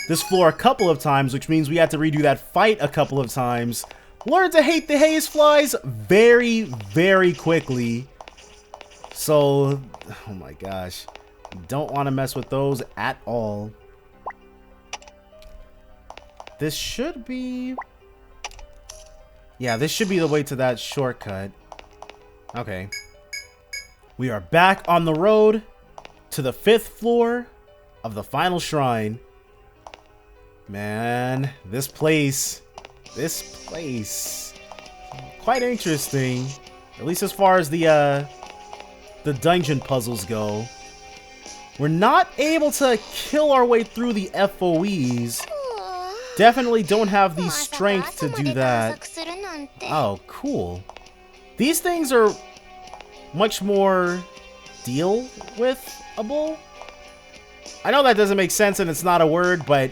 S1: this floor a couple of times, which means we had to redo that fight a couple of times. Learn to hate the haze flies very, very quickly. So, oh my gosh. Don't want to mess with those at all. This should be... yeah, this should be the way to that shortcut. Okay. We are back on the road to the 5th floor of the final shrine. Man, this place, quite interesting. At least as far as the dungeon puzzles go. We're not able to kill our way through the FOEs. Definitely don't have the strength to do that. Oh, cool. These things are much more deal-with-able. I know that doesn't make sense and it's not a word, but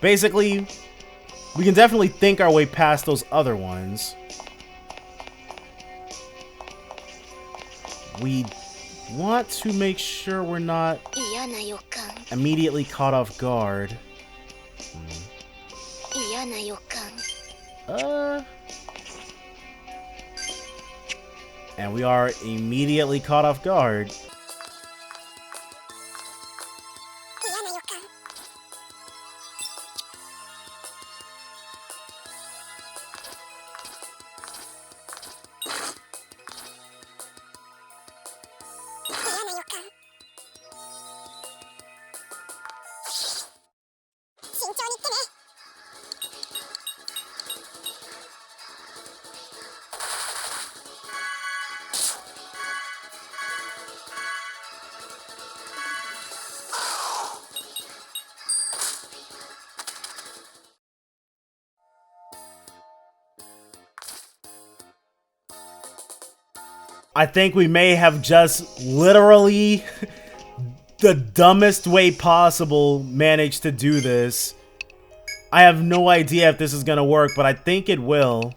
S1: basically, we can definitely think our way past those other ones. We want to make sure we're not immediately caught off guard. And we are immediately caught off guard. I think we may have just literally the dumbest way possible managed to do this. I have no idea if this is gonna work, but I think it will.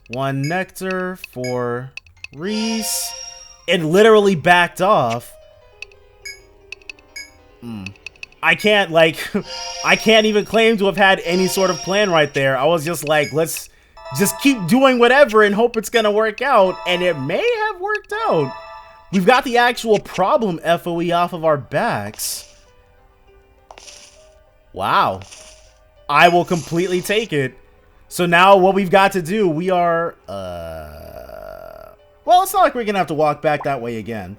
S1: 1 nectar for Reese. It literally backed off. I can't, like, I can't even claim to have had any sort of plan right there. I was just like, let's just keep doing whatever and hope it's gonna work out. And it may have worked out. We've got the actual problem FOE off of our backs. Wow. I will completely take it. So now what we've got to do, we are, well, it's not like we're gonna have to walk back that way again.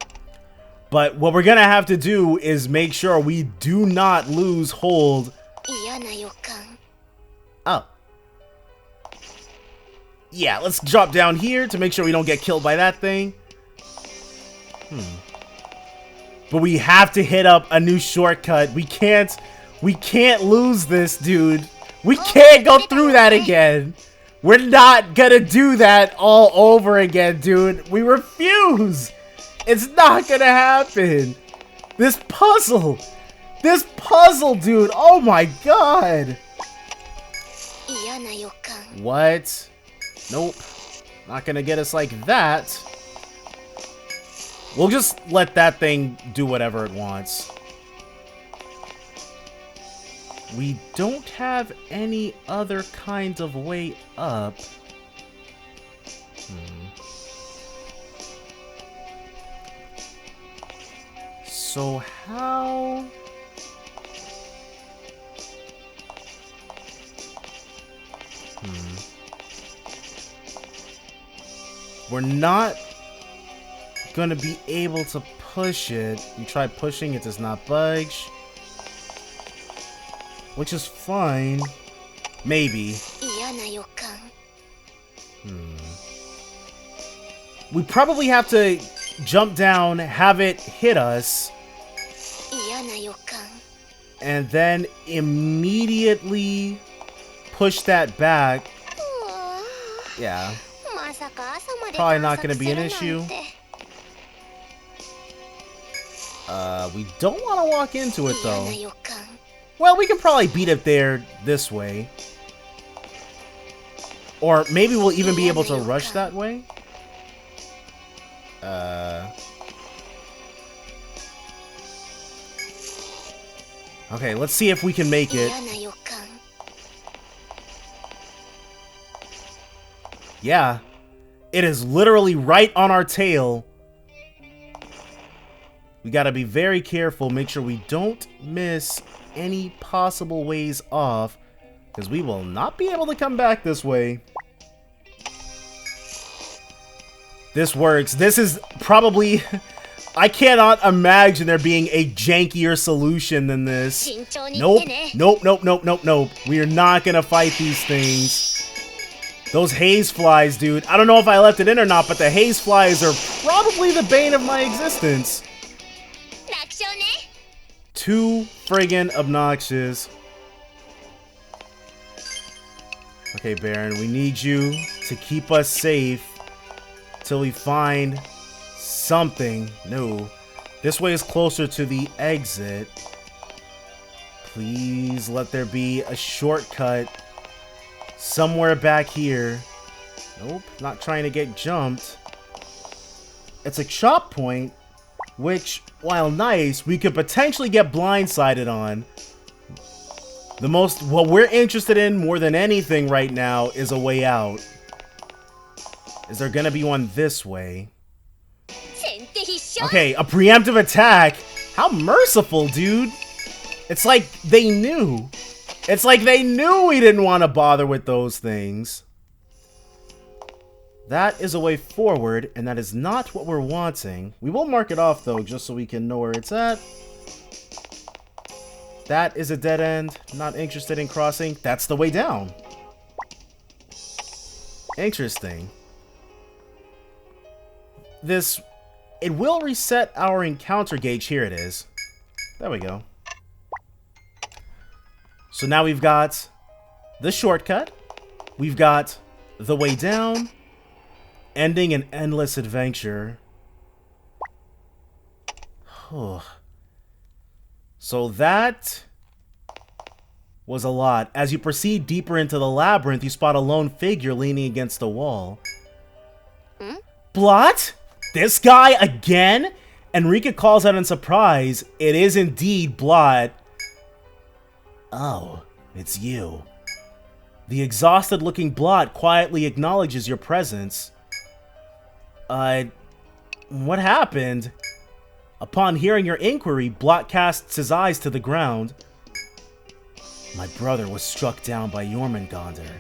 S1: But what we're gonna have to do is make sure we do not lose hold. Oh. Yeah, let's drop down here to make sure we don't get killed by that thing. But we have to hit up a new shortcut. We can't lose this, dude. We can't go through that again. We're not gonna do that all over again, dude. We refuse. It's not gonna happen. This puzzle, dude. Oh my god. What? Nope. Not gonna get us like that. We'll just let that thing do whatever it wants. We don't have any other kinds of way up. So how... We're not gonna be able to push it. You try pushing, it does not budge. Which is fine. Maybe. We probably have to jump down, have it hit us, and then immediately push that back. Yeah. Probably not going to be an issue. We don't want to walk into it, though. Well, we can probably beat it there this way. Or maybe we'll even be able to rush that way. Okay, let's see if we can make it. Yeah. It is literally right on our tail. We gotta be very careful, make sure we don't miss any possible ways off, because we will not be able to come back this way. This works. This is probably... I cannot imagine there being a jankier solution than this. Nope. Nope, nope, nope, nope, nope. We are not gonna fight these things. Those haze flies, dude. I don't know if I left it in or not, but the haze flies are probably the bane of my existence. Too friggin' obnoxious. Okay, Baron, we need you to keep us safe till we find something new. This way is closer to the exit. Please let there be a shortcut somewhere back here. Nope, not trying to get jumped. It's a chop point, which, while nice, we could potentially get blindsided on. What we're interested in more than anything right now is a way out. Is there gonna be one this way? Okay, a preemptive attack? How merciful, dude! It's like they knew. It's like they knew we didn't want to bother with those things. That is a way forward, and that is not what we're wanting. We will mark it off, though, just so we can know where it's at. That is a dead end. Not interested in crossing. That's the way down. Interesting. It will reset our encounter gauge. Here it is. There we go. So now we've got the shortcut. We've got the way down. Ending an endless adventure. So that was a lot. As you proceed deeper into the labyrinth, you spot a lone figure leaning against the wall. Blot? This guy again? Enrica calls out in surprise. It is indeed Blot. Oh, it's you. The exhausted-looking Blot quietly acknowledges your presence. What happened? Upon hearing your inquiry, Blot casts his eyes to the ground. My brother was struck down by Jormungandr.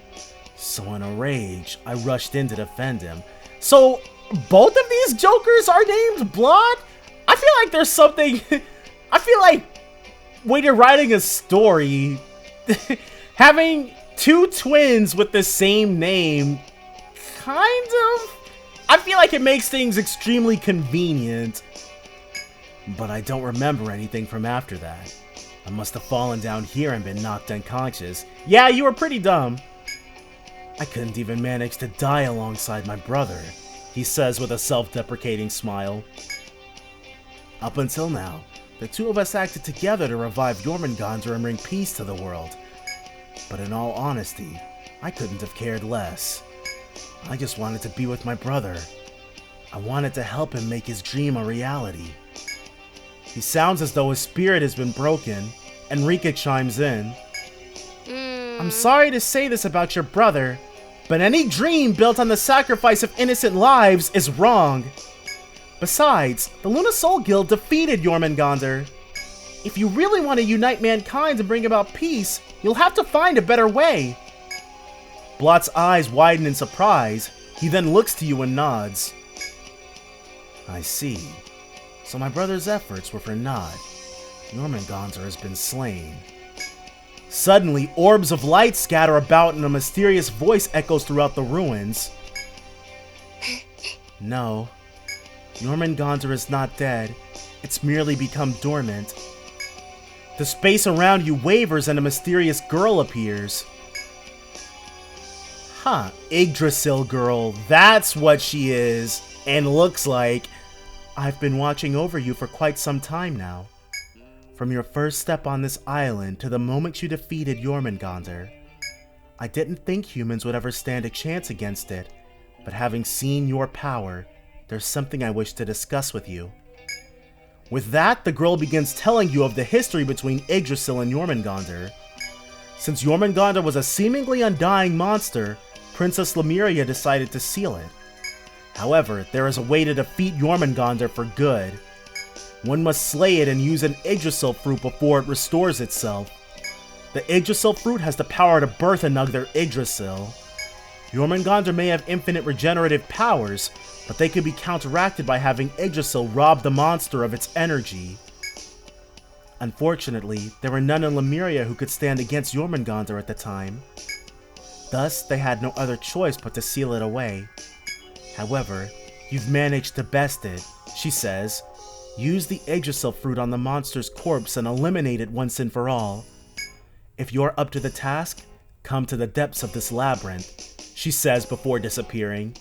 S1: So in a rage, I rushed in to defend him. So, both of these jokers are named Blot? I feel like there's something... I feel like when you're writing a story, having two twins with the same name, kind of... I feel like it makes things extremely convenient. But I don't remember anything from after that. I must have fallen down here and been knocked unconscious. Yeah, you were pretty dumb. I couldn't even manage to die alongside my brother, he says with a self-deprecating smile. Up until now, the two of us acted together to revive Jormungandr and bring peace to the world. But in all honesty, I couldn't have cared less. I just wanted to be with my brother. I wanted to help him make his dream a reality. He sounds as though his spirit has been broken. Enrica chimes in. I'm sorry to say this about your brother, but any dream built on the sacrifice of innocent lives is wrong. Besides, the Luna Soul Guild defeated Jormungandr. If you really want to unite mankind and bring about peace, you'll have to find a better way. Blot's eyes widen in surprise. He then looks to you and nods. I see. So my brother's efforts were for naught. Jormungandr has been slain. Suddenly, orbs of light scatter about and a mysterious voice echoes throughout the ruins. No. Jormungandr is not dead. It's merely become dormant. The space around you wavers and a mysterious girl appears. Huh, Yggdrasil Girl, that's what she is, and looks like. I've been watching over you for quite some time now. From your first step on this island to the moment you defeated Jormungandr. I didn't think humans would ever stand a chance against it, but having seen your power, there's something I wish to discuss with you. With that, the girl begins telling you of the history between Yggdrasil and Jormungandr. Since Jormungandr was a seemingly undying monster, Princess Lemuria decided to seal it. However, there is a way to defeat Jormungandr for good. One must slay it and use an Yggdrasil fruit before it restores itself. The Yggdrasil fruit has the power to birth another Yggdrasil. Jormungandr may have infinite regenerative powers, but they could be counteracted by having Yggdrasil rob the monster of its energy. Unfortunately, there were none in Lemuria who could stand against Jormungandr at the time. Thus, they had no other choice but to seal it away. However, you've managed to best it, she says. Use the Yggdrasil fruit on the monster's corpse and eliminate it once and for all. If you're up to the task, come to the depths of this labyrinth, she says before disappearing.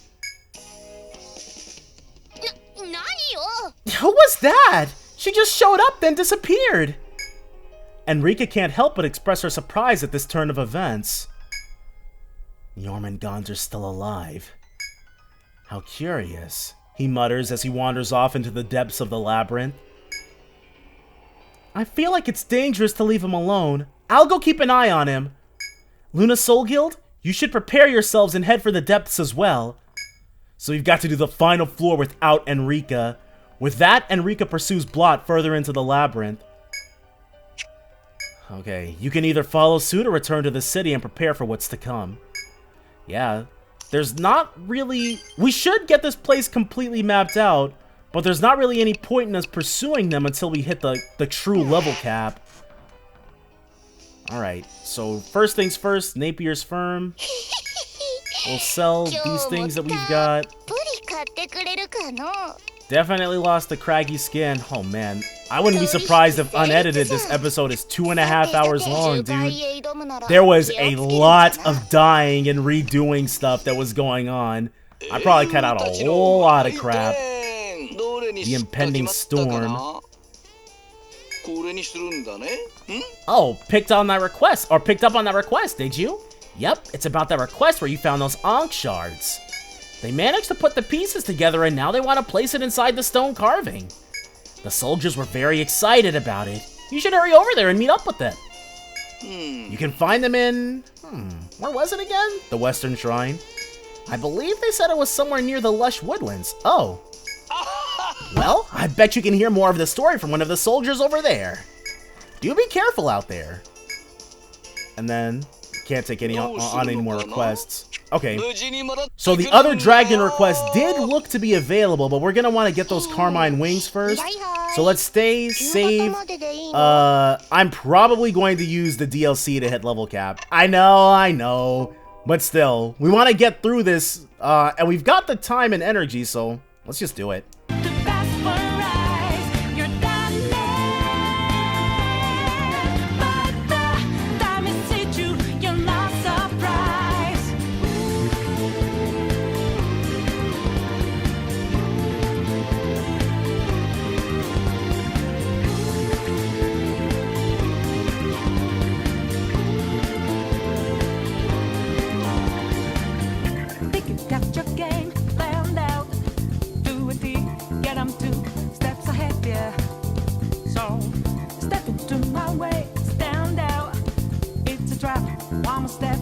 S1: Who was that? She just showed up then disappeared. Enrica can't help but express her surprise at this turn of events. Jormungandr's still alive. How curious, he mutters as he wanders off into the depths of the labyrinth. I feel like it's dangerous to leave him alone. I'll go keep an eye on him. Luna Soul Guild, you should prepare yourselves and head for the depths as well. So you've got to do the final floor without Enrica. With that, Enrica pursues Blot further into the labyrinth. Okay, you can either follow suit or return to the city and prepare for what's to come. Yeah, there's not really... We should get this place completely mapped out, but there's not really any point in us pursuing them until we hit the true level cap. Alright, so first things first, Napier's Firm. We'll sell these things that we've got. Definitely lost the craggy skin. Oh man, I wouldn't be surprised if unedited this episode is 2.5 hours long, dude. There was a lot of dying and redoing stuff that was going on. I probably cut out a whole lot of crap. The impending storm. Oh, picked up on that request, did you? Yep, it's about that request where you found those ankh shards. They managed to put the pieces together and now they want to place it inside the stone carving. The soldiers were very excited about it. You should hurry over there and meet up with them. You can find them in... where was it again? The Western Shrine. I believe they said it was somewhere near the lush woodlands. Oh. Well, I bet you can hear more of the story from one of the soldiers over there. Do be careful out there. And then, can't take any on any more requests. Okay, so the other dragon request did look to be available, but we're gonna want to get those carmine wings first. So let's stay, save. I'm probably going to use the DLC to hit level cap. I know. But still, we want to get through this, and we've got the time and energy, so let's just do it.
S2: Step into my way, stand out. It's a trap, one step.